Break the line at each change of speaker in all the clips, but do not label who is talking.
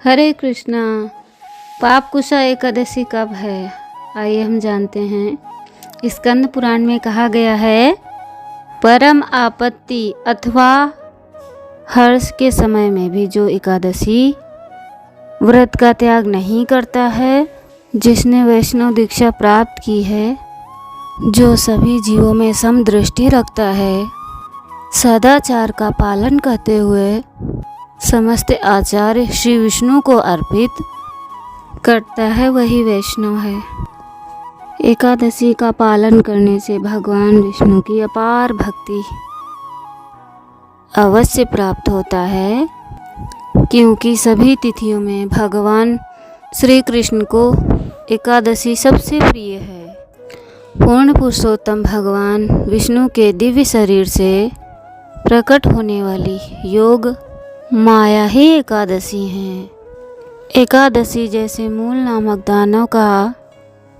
हरे कृष्णा। पापकुशा एकादशी कब है? आइए हम जानते हैं। स्कंद पुराण में कहा गया है, परम आपत्ति अथवा हर्ष के समय में भी जो एकादशी व्रत का त्याग नहीं करता है, जिसने वैष्णव दीक्षा प्राप्त की है, जो सभी जीवों में समदृष्टि रखता है, सदाचार का पालन करते हुए समस्त आचार्य श्री विष्णु को अर्पित करता है, वही वैष्णव है। एकादशी का पालन करने से भगवान विष्णु की अपार भक्ति अवश्य प्राप्त होता है, क्योंकि सभी तिथियों में भगवान श्री कृष्ण को एकादशी सबसे प्रिय है। पूर्ण पुरुषोत्तम भगवान विष्णु के दिव्य शरीर से प्रकट होने वाली योग माया ही एकादशी है। एकादशी जैसे मूल नामक दानव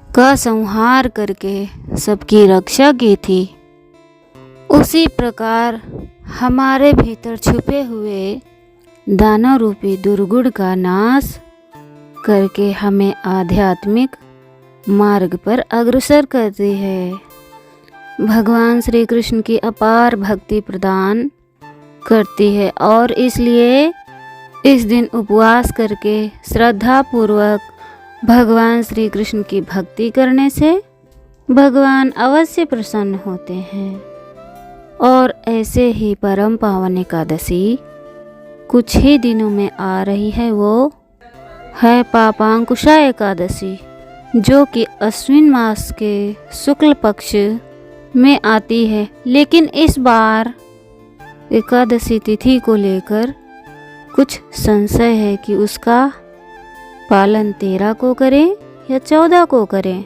का संहार करके सबकी रक्षा की थी, उसी प्रकार हमारे भीतर छुपे हुए दानव रूपी दुर्गुण का नाश करके हमें आध्यात्मिक मार्ग पर अग्रसर करती है। भगवान श्री कृष्ण की अपार भक्ति प्रदान करती है और इसलिए इस दिन उपवास करके श्रद्धा पूर्वक भगवान श्री कृष्ण की भक्ति करने से भगवान अवश्य प्रसन्न होते हैं। और ऐसे ही परम पावन एकादशी कुछ ही दिनों में आ रही है, वो है पापांकुशा एकादशी, जो कि अश्विन मास के शुक्ल पक्ष में आती है। लेकिन इस बार एकादशी तिथि को लेकर कुछ संशय है कि उसका पालन 13 को करें या 14 को करें।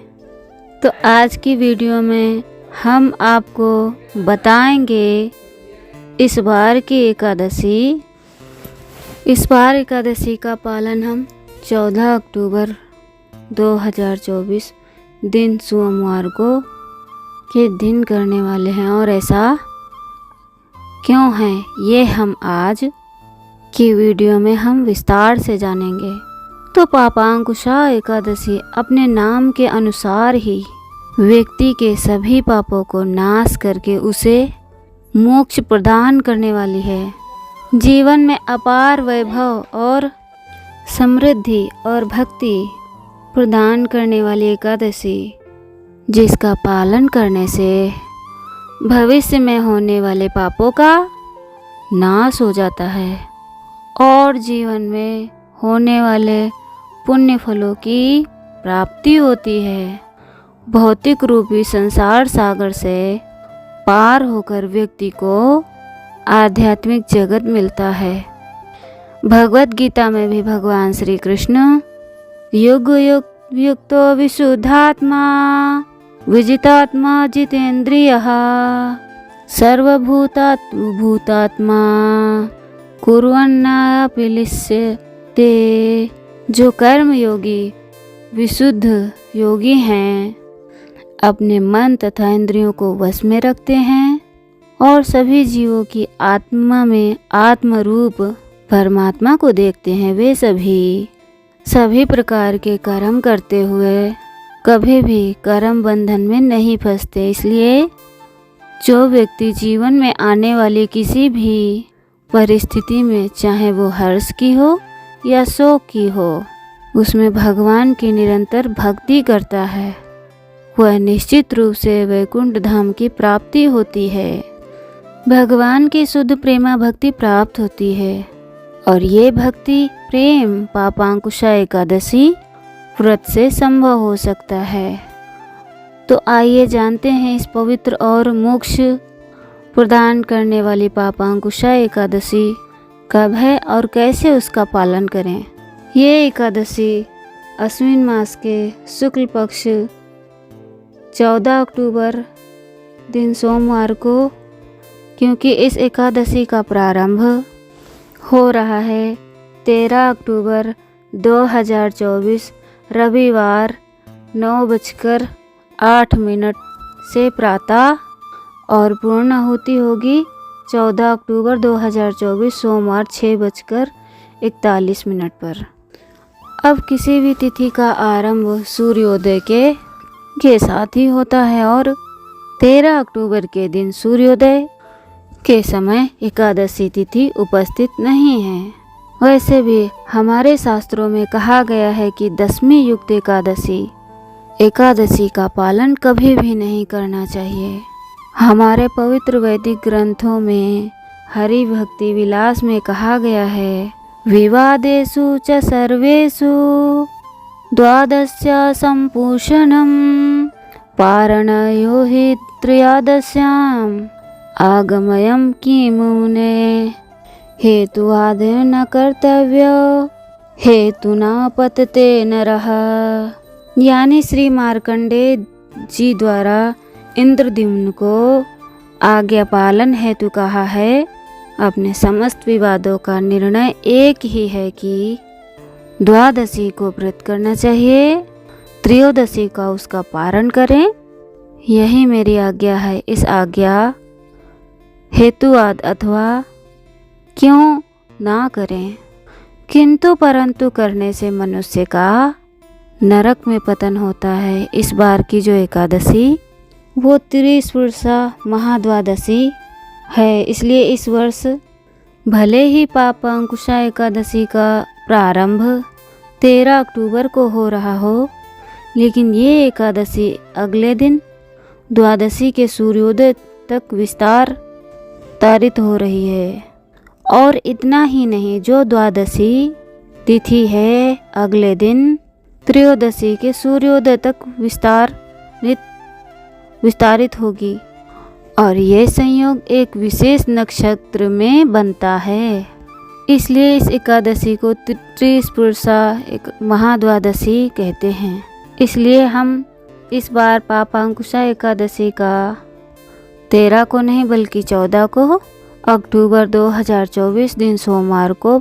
तो आज की वीडियो में हम आपको बताएंगे इस बार एकादशी का पालन हम 14 अक्टूबर 2024 दिन सोमवार को के दिन करने वाले हैं। और ऐसा क्यों है, ये हम आज की वीडियो में हम विस्तार से जानेंगे। तो पापांकुशा एकादशी अपने नाम के अनुसार ही व्यक्ति के सभी पापों को नाश करके उसे मोक्ष प्रदान करने वाली है। जीवन में अपार वैभव और समृद्धि और भक्ति प्रदान करने वाली एकादशी, जिसका पालन करने से भविष्य में होने वाले पापों का नाश हो जाता है और जीवन में होने वाले पुण्य फलों की प्राप्ति होती है। भौतिक रूपी संसार सागर से पार होकर व्यक्ति को आध्यात्मिक जगत मिलता है। भगवत गीता में भी भगवान श्री कृष्ण युग युक्तो विशुद्धात्मा विजितात्मा जितेन्द्रियः सर्वभूतात्मा कुर्वन्नापि लिप्यते। जो कर्म योगी विशुद्ध योगी हैं, अपने मन तथा इंद्रियों को वश में रखते हैं और सभी जीवों की आत्मा में आत्मरूप परमात्मा को देखते हैं, वे सभी प्रकार के कर्म करते हुए कभी भी कर्म बंधन में नहीं फंसते। इसलिए जो व्यक्ति जीवन में आने वाली किसी भी परिस्थिति में, चाहे वो हर्ष की हो या शोक की हो, उसमें भगवान की निरंतर भक्ति करता है, वह निश्चित रूप से वैकुंठ धाम की प्राप्ति होती है। भगवान की शुद्ध प्रेमा भक्ति प्राप्त होती है और ये भक्ति प्रेम पापांकुशा एकादशी व्रत से संभव हो सकता है। तो आइए जानते हैं इस पवित्र और मोक्ष प्रदान करने वाली पापांकुशा एकादशी कब है और कैसे उसका पालन करें। ये एकादशी अश्विन मास के शुक्ल पक्ष 14 अक्टूबर दिन सोमवार को, क्योंकि इस एकादशी का प्रारंभ हो रहा है 13 अक्टूबर 2024 रविवार 9:08 से प्रातः और पूर्णाहुति होगी 14 अक्टूबर 2024 सोमवार 6:41 पर। अब किसी भी तिथि का आरंभ सूर्योदय के साथ ही होता है और 13 अक्टूबर के दिन सूर्योदय के समय एकादशी तिथि उपस्थित नहीं है। वैसे भी हमारे शास्त्रों में कहा गया है कि दशमी युक्त एकादशी का पालन कभी भी नहीं करना चाहिए। हमारे पवित्र वैदिक ग्रंथों में हरि भक्ति विलास में कहा गया है, विवादेषु च सर्वेषु द्वादश्या संपूषणं पारणयो हि त्रयोदश्याम् आगमयं किमुने हेतुवादेन न कर्तव्यो हेतुना पतते नरः। यानी श्री मार्कंडेय जी द्वारा इंद्रद्युम्न को आज्ञा पालन हेतु कहा है। अपने समस्त विवादों का निर्णय एक ही है कि द्वादशी को व्रत करना चाहिए, त्रयोदशी का उसका पारण करें। यही मेरी आज्ञा है। इस आज्ञा हेतुवाद अथवा क्यों ना करें, किंतु परंतु करने से मनुष्य का नरक में पतन होता है। इस बार की जो एकादशी वो त्रिस्पर्शा महाद्वादशी है, इसलिए इस वर्ष भले ही पापांकुशा एकादशी का प्रारंभ 13 अक्टूबर को हो रहा हो, लेकिन ये एकादशी अगले दिन द्वादशी के सूर्योदय तक विस्तारित हो रही है। और इतना ही नहीं, जो द्वादशी तिथि है अगले दिन त्रयोदशी के सूर्योदय तक विस्तारित होगी और ये संयोग एक विशेष नक्षत्र में बनता है। इसलिए इस एकादशी को त्रिस्पर्शा एक महाद्वादशी कहते हैं। इसलिए हम इस बार पापांकुशा एकादशी का 13 को नहीं बल्कि 14 को अक्टूबर 2024 दिन सोमवार को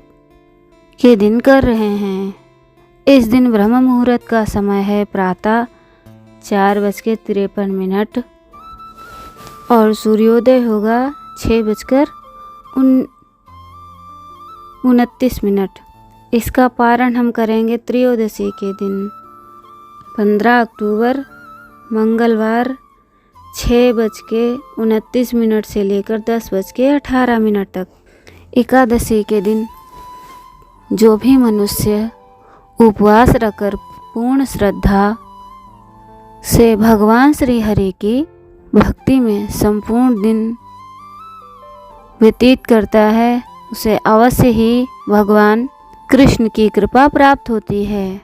के दिन कर रहे हैं। इस दिन ब्रह्म मुहूर्त का समय है प्रातः 4:53 और सूर्योदय होगा 6:29। इसका पारण हम करेंगे त्रयोदशी के दिन 15 अक्टूबर मंगलवार 6:29 से लेकर 10:18 तक। एकादशी के दिन जो भी मनुष्य उपवास रखकर पूर्ण श्रद्धा से भगवान श्री हरि की भक्ति में संपूर्ण दिन व्यतीत करता है, उसे अवश्य ही भगवान कृष्ण की कृपा प्राप्त होती है।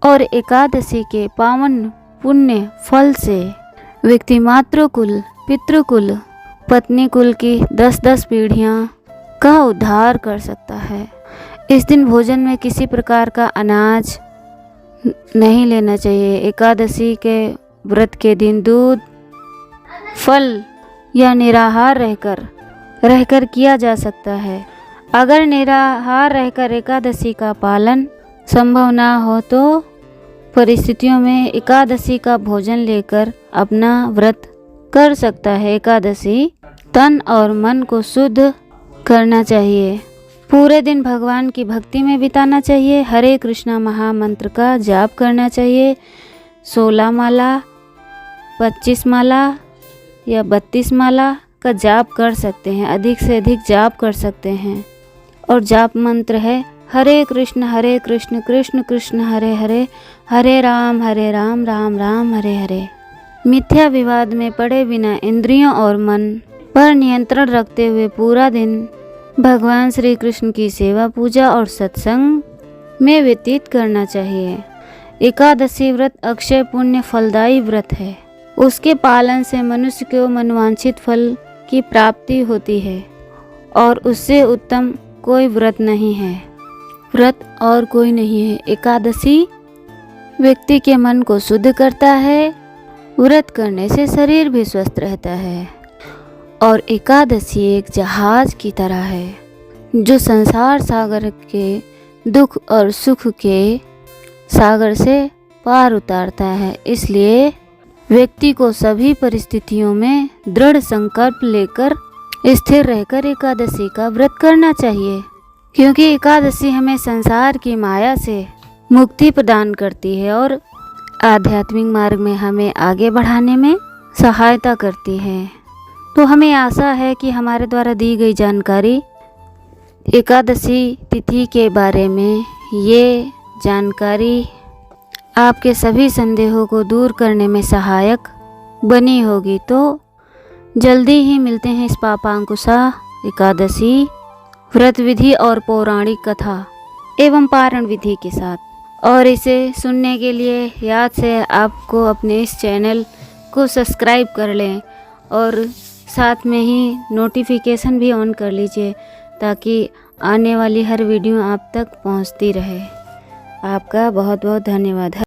और एकादशी के पावन पुण्य फल से व्यक्ति मातृकुल, पितृकुल, पत्नी कुल की 10-10 पीढ़ियां का उद्धार कर सकता है। इस दिन भोजन में किसी प्रकार का अनाज नहीं लेना चाहिए। एकादशी के व्रत के दिन दूध, फल या निराहार रहकर किया जा सकता है। अगर निराहार रहकर एकादशी का पालन संभव ना हो तो परिस्थितियों में एकादशी का भोजन लेकर अपना व्रत कर सकता है। एकादशी तन और मन को शुद्ध करना चाहिए। पूरे दिन भगवान की भक्ति में बिताना चाहिए। हरे कृष्णा महामंत्र का जाप करना चाहिए। 16 माला, 25 माला या 32 माला का जाप कर सकते हैं। अधिक से अधिक जाप कर सकते हैं। और जाप मंत्र है हरे कृष्ण कृष्ण कृष्ण हरे हरे, हरे राम राम राम हरे हरे। मिथ्या विवाद में पड़े बिना इंद्रियों और मन पर नियंत्रण रखते हुए पूरा दिन भगवान श्री कृष्ण की सेवा, पूजा और सत्संग में व्यतीत करना चाहिए। एकादशी व्रत अक्षय पुण्य फलदायी व्रत है। उसके पालन से मनुष्य को मनवांछित फल की प्राप्ति होती है और उससे उत्तम कोई व्रत नहीं है। व्रत और कोई नहीं है। एकादशी व्यक्ति के मन को शुद्ध करता है। व्रत करने से शरीर भी स्वस्थ रहता है। और एकादशी एक जहाज की तरह है जो संसार सागर के दुख और सुख के सागर से पार उतारता है। इसलिए व्यक्ति को सभी परिस्थितियों में दृढ़ संकल्प लेकर स्थिर रहकर एकादशी का व्रत करना चाहिए, क्योंकि एकादशी हमें संसार की माया से मुक्ति प्रदान करती है और आध्यात्मिक मार्ग में हमें आगे बढ़ाने में सहायता करती है। तो हमें आशा है कि हमारे द्वारा दी गई जानकारी एकादशी तिथि के बारे में, ये जानकारी आपके सभी संदेहों को दूर करने में सहायक बनी होगी। तो जल्दी ही मिलते हैं इस पापांकुशा एकादशी व्रत विधि और पौराणिक कथा एवं पारण विधि के साथ। और इसे सुनने के लिए याद से आपको अपने इस चैनल को सब्सक्राइब कर लें और साथ में ही नोटिफिकेशन भी ऑन कर लीजिए ताकि आने वाली हर वीडियो आप तक पहुंचती रहे। आपका बहुत बहुत धन्यवाद।